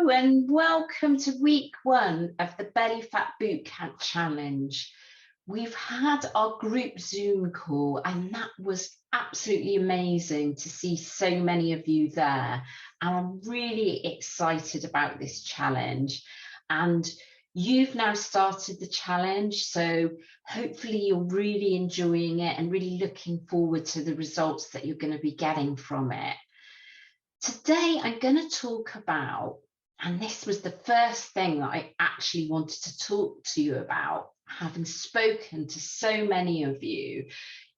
Hello and welcome to week 1 of the Belly Fat Bootcamp Challenge. We've had our group Zoom call and that was absolutely amazing to see so many of you there. And I'm really excited about this challenge. And you've now started the challenge, so hopefully you're really enjoying it and really looking forward to the results that you're going to be getting from it. Today, I'm going to talk about, and this was the first thing that I actually wanted to talk to you about, having spoken to so many of you,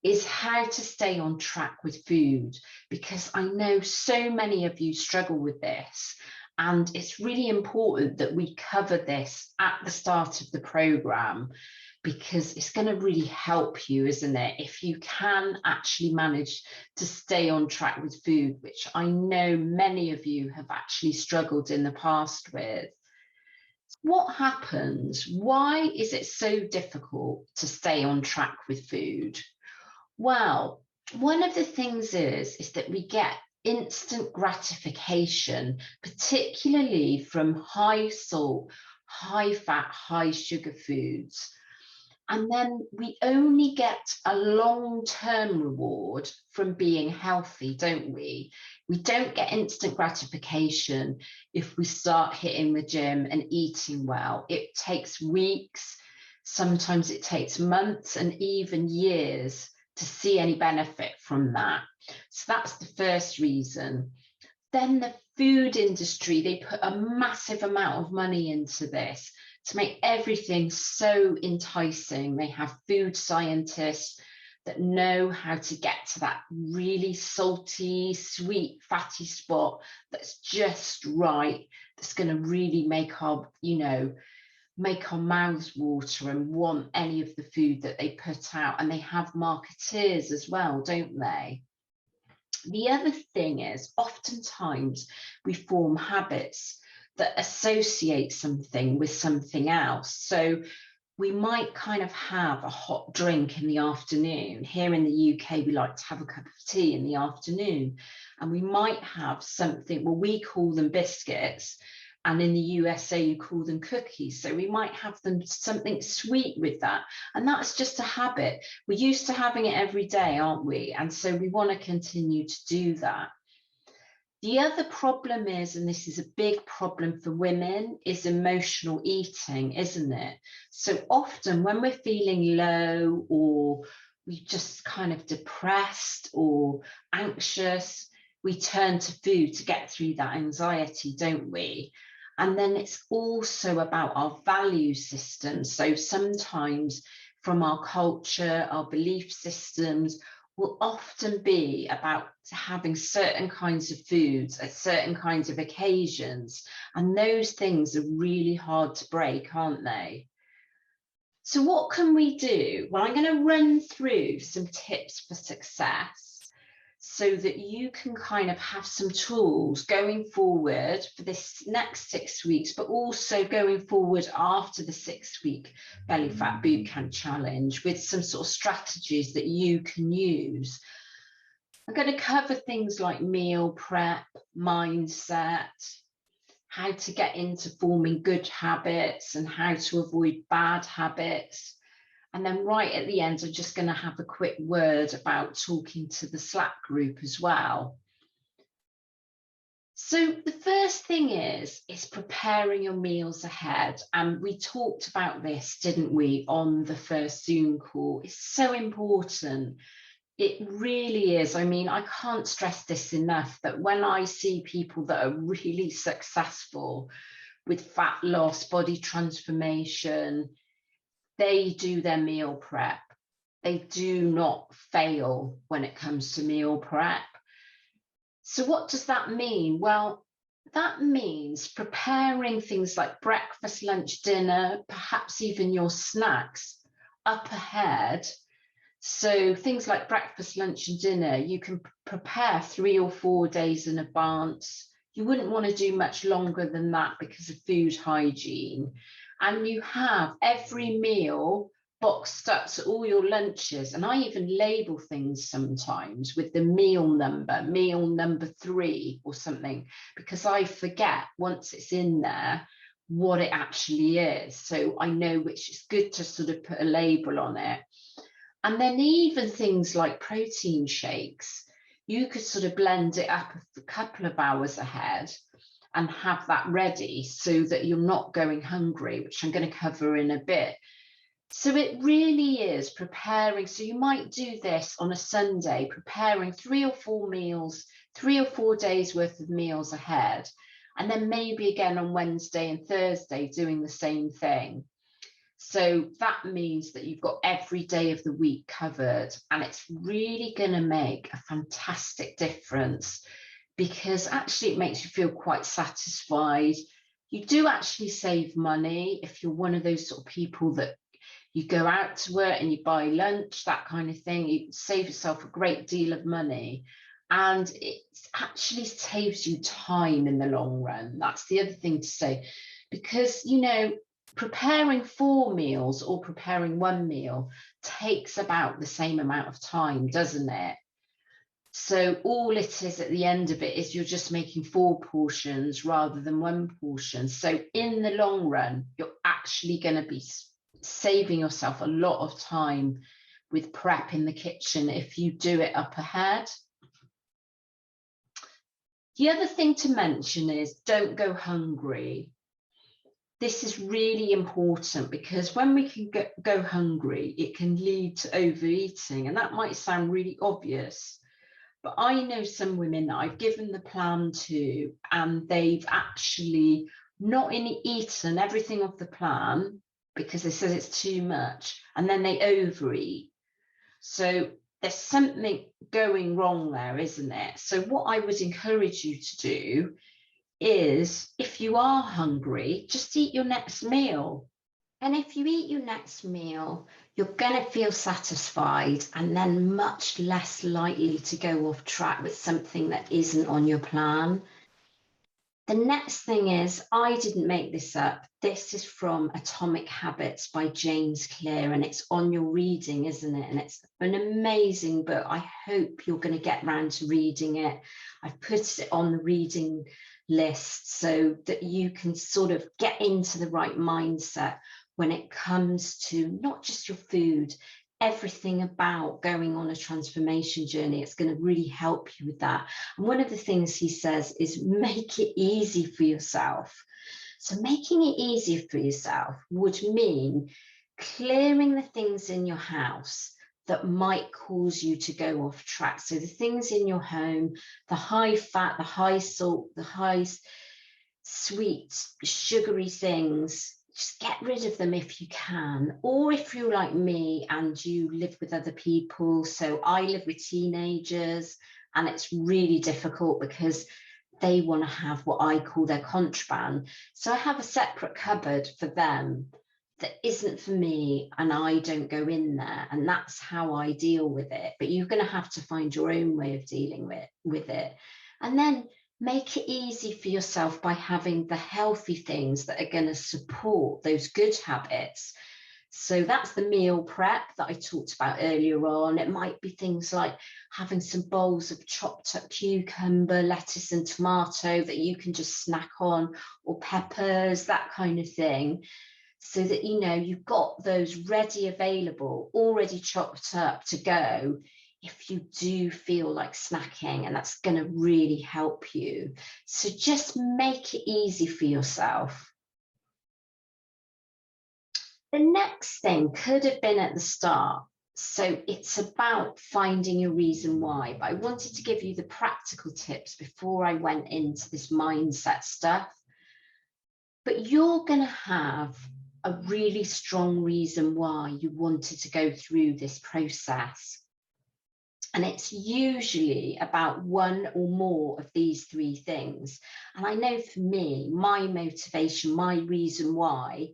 is how to stay on track with food, because I know so many of you struggle with this. And it's really important that we cover this at the start of the programme, because it's going to really help you, isn't it? If you can actually manage to stay on track with food, which I know many of you have actually struggled in the past with. What happens? Why is it so difficult to stay on track with food? Well, one of the things is that we get instant gratification, particularly from high salt, high fat, high sugar foods. And then we only get a long-term reward from being healthy, don't we? We don't get instant gratification if we start hitting the gym and eating well. It takes weeks, sometimes it takes months and even years to see any benefit from that. So that's the first reason. Then the food industry, they put a massive amount of money into this to make everything so enticing. They have food scientists that know how to get to that really salty, sweet, fatty spot that's just right, that's going to really make our, make our mouths water and want any of the food that they put out. And they have marketeers as well, don't they? The other thing is, oftentimes we form habits that associate something with something else. So we might kind of have a hot drink in the afternoon. Here in the UK, we like to have a cup of tea in the afternoon. And we might have something, well, we call them biscuits. And in the USA, you call them cookies. So we might have them something sweet with that. And that's just a habit. We're used to having it every day, aren't we? And so we want to continue to do that. The other problem is, and this is a big problem for women, is emotional eating, isn't it? So often when we're feeling low or we just kind of depressed or anxious, we turn to food to get through that anxiety, don't we? And then it's also about our value system. So sometimes from our culture, our belief systems will often be about having certain kinds of foods at certain kinds of occasions. And those things are really hard to break, aren't they? So what can we do? Well, I'm going to run through some tips for success so that you can kind of have some tools going forward for this next 6 weeks, but also going forward after the 6-week Belly Fat Bootcamp Challenge with some sort of strategies that you can use. I'm going to cover things like meal prep, mindset, how to get into forming good habits and how to avoid bad habits. And then right at the end, I'm just going to have a quick word about talking to the Slack group as well. So the first thing is preparing your meals ahead. And we talked about this, didn't we, on the first Zoom call. It's so important. It really is. I mean, I can't stress this enough, that when I see people that are really successful with fat loss, body transformation, they do their meal prep. They do not fail when it comes to meal prep. So what does that mean? Well, that means preparing things like breakfast, lunch, dinner, perhaps even your snacks up ahead. So things like breakfast, lunch and dinner, you can prepare 3 or 4 days in advance. You wouldn't want to do much longer than that because of food hygiene. And you have every meal boxed up, so all your lunches, and I even label things sometimes with the meal number 3 or something, because I forget once it's in there what it actually is. So I know which is good to sort of put a label on it. And then even things like protein shakes, you could sort of blend it up a couple of hours ahead and have that ready so that you're not going hungry, which I'm going to cover in a bit. So it really is preparing. So you might do this on a Sunday, preparing 3 or 4 meals, 3 or 4 days worth of meals ahead. And then maybe again on Wednesday and Thursday doing the same thing. So that means that you've got every day of the week covered, and it's really going to make a fantastic difference, because actually it makes you feel quite satisfied. You do actually save money if you're one of those sort of people that you go out to work and you buy lunch, that kind of thing. You save yourself a great deal of money, and it actually saves you time in the long run. That's the other thing to say, because, you know, preparing 4 meals or preparing 1 meal takes about the same amount of time, doesn't it? So all it is at the end of it is you're just making 4 portions rather than 1 portion. So in the long run, you're actually going to be saving yourself a lot of time with prep in the kitchen if you do it up ahead. The other thing to mention is don't go hungry. This is really important, because when we can go hungry, it can lead to overeating. And that might sound really obvious, but I know some women that I've given the plan to, and they've actually not eaten everything of the plan because they said it's too much, and then they overeat. So there's something going wrong there, isn't it? So what I would encourage you to do is, if you are hungry, just eat your next meal. And if you eat your next meal, you're going to feel satisfied, and then much less likely to go off track with something that isn't on your plan. The next thing is, I didn't make this up. This is from Atomic Habits by James Clear, and it's on your reading, isn't it? And it's an amazing book. I hope you're going to get round to reading it. I've put it on the reading list so that you can sort of get into the right mindset when it comes to not just your food, everything about going on a transformation journey. It's going to really help you with that. And one of the things he says is make it easy for yourself. So making it easy for yourself would mean clearing the things in your house that might cause you to go off track. So the things in your home, the high fat, the high salt, the high sweet, sugary things, just get rid of them if you can. Or if you're like me and you live with other people, so I live with teenagers, and it's really difficult because they want to have what I call their contraband. So I have a separate cupboard for them that isn't for me, and I don't go in there, and that's how I deal with it. But you're going to have to find your own way of dealing with it. And then make it easy for yourself by having the healthy things that are going to support those good habits. So that's the meal prep that I talked about earlier on. It might be things like having some bowls of chopped up cucumber, lettuce and tomato that you can just snack on, or peppers, that kind of thing. So that, you know, you've got those ready, available, already chopped up to go if you do feel like snacking, and that's going to really help you. So just make it easy for yourself. The next thing could have been at the start. So it's about finding your reason why, but I wanted to give you the practical tips before I went into this mindset stuff. But you're going to have a really strong reason why you wanted to go through this process. And it's usually about one or more of these 3 things. And I know for me, my motivation, my reason why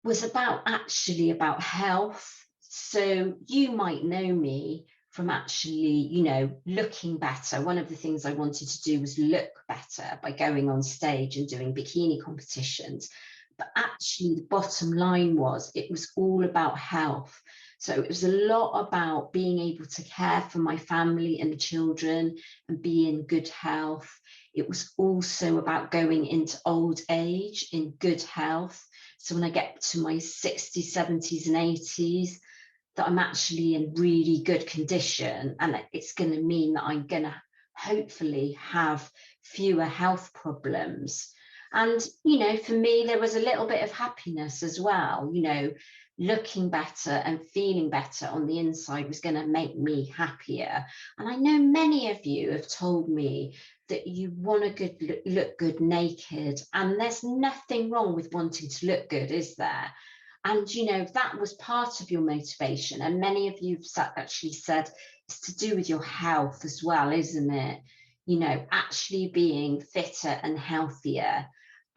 was actually about health. So you might know me from actually, you know, looking better. One of the things I wanted to do was look better by going on stage and doing bikini competitions. But actually the bottom line was it was all about health. So it was a lot about being able to care for my family and children and be in good health. It was also about going into old age in good health. So when I get to my 60s, 70s and 80s, that I'm actually in really good condition, and it's going to mean that I'm going to hopefully have fewer health problems. And, you know, for me, there was a little bit of happiness as well. You know, looking better and feeling better on the inside was going to make me happier. And I know many of you have told me that you want to look good naked, and there's nothing wrong with wanting to look good, is there? And, you know, that was part of your motivation. And many of you have actually said it's to do with your health as well, isn't it? You know, actually being fitter and healthier.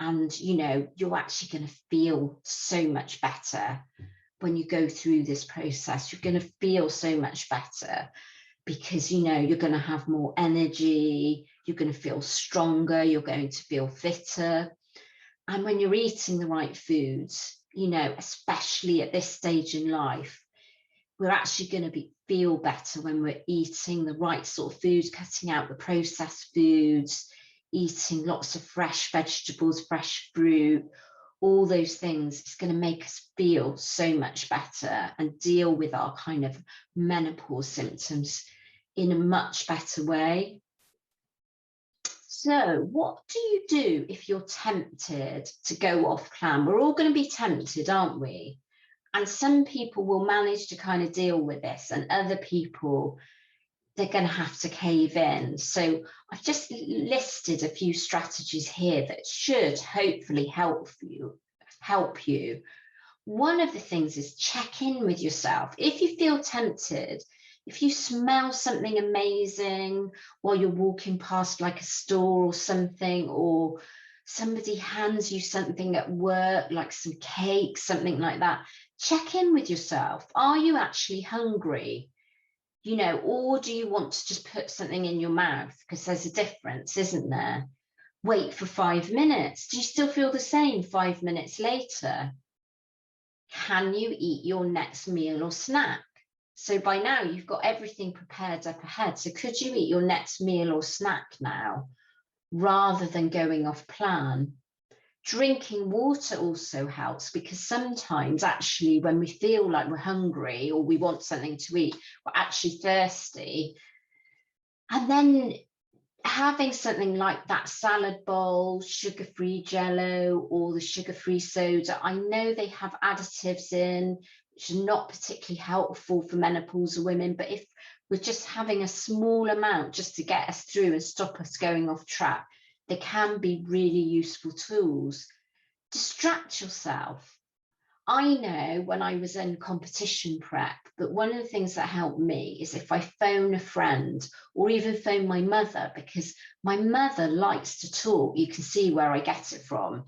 And, you know, you're actually going to feel so much better when you go through this process. You're going to feel so much better because, you know, you're going to have more energy. You're going to feel stronger. You're going to feel fitter. And when you're eating the right foods, you know, especially at this stage in life, we're actually going to feel better when we're eating the right sort of foods, cutting out the processed foods, eating lots of fresh vegetables, fresh fruit, all those things. It's going to make us feel so much better and deal with our kind of menopause symptoms in a much better way. So what do you do if you're tempted to go off plan? We're all going to be tempted, aren't we? And some people will manage to kind of deal with this, and other people, they're going to have to cave in. So I've just listed a few strategies here that should hopefully help you. One of the things is check in with yourself. If you feel tempted, if you smell something amazing while you're walking past like a store or something, or somebody hands you something at work, like some cake, something like that, check in with yourself. Are you actually hungry? You know, or do you want to just put something in your mouth? Because there's a difference, isn't there? Wait for 5 minutes. Do you still feel the same 5 minutes later? Can you eat your next meal or snack? So by now you've got everything prepared up ahead. So could you eat your next meal or snack now rather than going off plan? Drinking water also helps, because sometimes actually when we feel like we're hungry or we want something to eat, we're actually thirsty. And then having something like that salad bowl, sugar-free Jello, or the sugar-free soda, I know they have additives in, which are not particularly helpful for menopausal women, but if we're just having a small amount just to get us through and stop us going off track, they can be really useful tools. Distract yourself. I know when I was in competition prep that one of the things that helped me is if I phone a friend or even phone my mother, because my mother likes to talk. You can see where I get it from,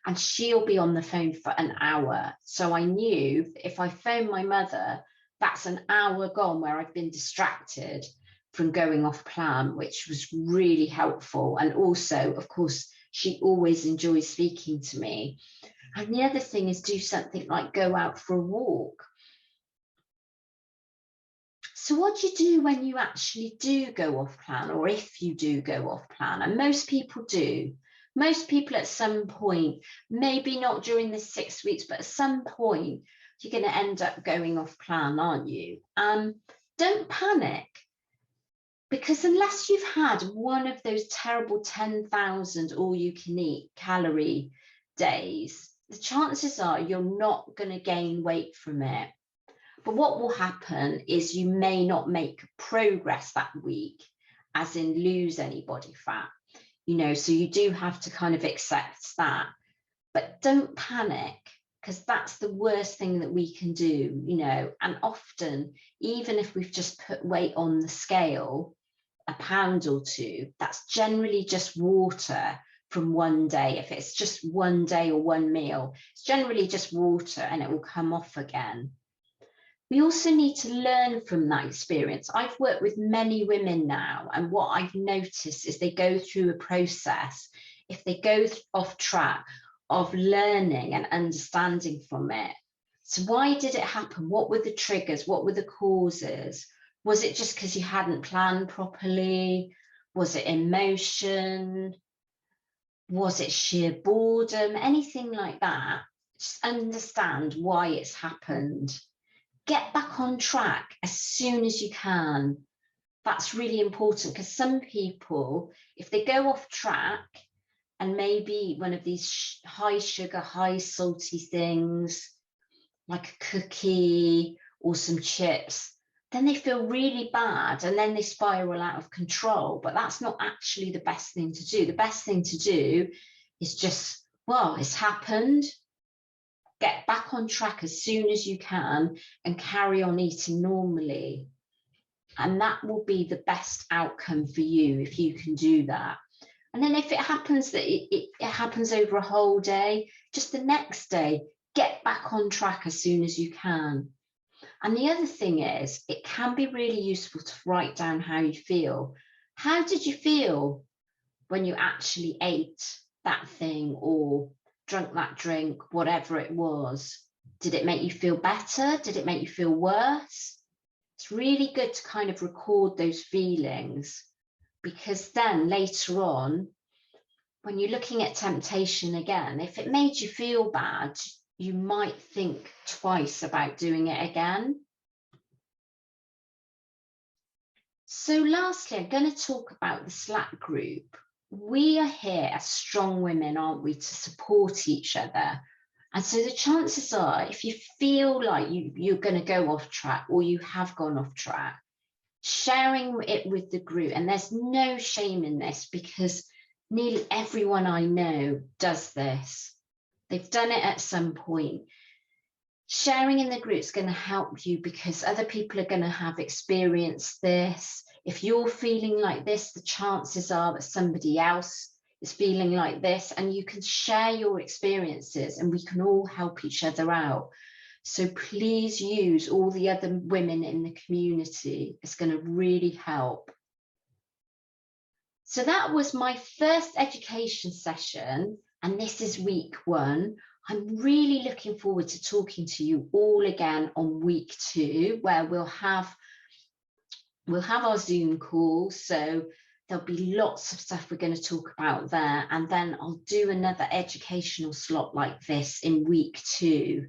and she'll be on the phone for an hour. So I knew if I phone my mother, that's an hour gone where I've been distracted from going off plan, which was really helpful. And also, of course, she always enjoys speaking to me. And the other thing is do something like go out for a walk. So what do you do when you actually do go off plan, or if you do go off plan? And most people do. Most people at some point, maybe not during the 6 weeks, but at some point, you're going to end up going off plan, aren't you? Don't panic. Because unless you've had one of those terrible 10,000 all-you-can-eat calorie days, the chances are you're not going to gain weight from it. But what will happen is you may not make progress that week, as in lose any body fat, you know, so you do have to kind of accept that. But don't panic, because that's the worst thing that we can do, you know. And often, even if we've just put weight on the scale, a pound or two, that's generally just water from one day. If it's just one day or one meal, it's generally just water and it will come off again. We also need to learn from that experience. I've worked with many women now, and what I've noticed is they go through a process. If they go off track, of learning and understanding from it. So why did it happen? What were the triggers? What were the causes? Was it just because you hadn't planned properly? Was it emotion? Was it sheer boredom? Anything like that? Just understand why it's happened. Get back on track as soon as you can. That's really important, because some people, if they go off track and maybe one of these high sugar, high salty things like a cookie or some chips, then they feel really bad and then they spiral out of control. But that's not actually the best thing to do. The best thing to do is just, well, it's happened. Get back on track as soon as you can and carry on eating normally. And that will be the best outcome for you if you can do that. And then if it happens that it happens over a whole day, just the next day, get back on track as soon as you can. And the other thing is, it can be really useful to write down how you feel. How did you feel when you actually ate that thing or drank that drink, whatever it was? Did it make you feel better? Did it make you feel worse? It's really good to kind of record those feelings, because then later on, when you're looking at temptation again, if it made you feel bad, you might think twice about doing it again. So lastly, I'm going to talk about the Slack group. We are here as strong women, aren't we, to support each other. And so the chances are, if you feel like you're going to go off track or you have gone off track, sharing it with the group, and there's no shame in this because nearly everyone I know does this. They've done it at some point. Sharing in the group is going to help you because other people are going to have experienced this. If you're feeling like this, the chances are that somebody else is feeling like this, and you can share your experiences and we can all help each other out. So please use all the other women in the community. It's going to really help. So that was my first education session, and this is week 1. I'm really looking forward to talking to you all again on week 2, where we'll have our Zoom call. So there'll be lots of stuff we're going to talk about there. And then I'll do another educational slot like this in week 2.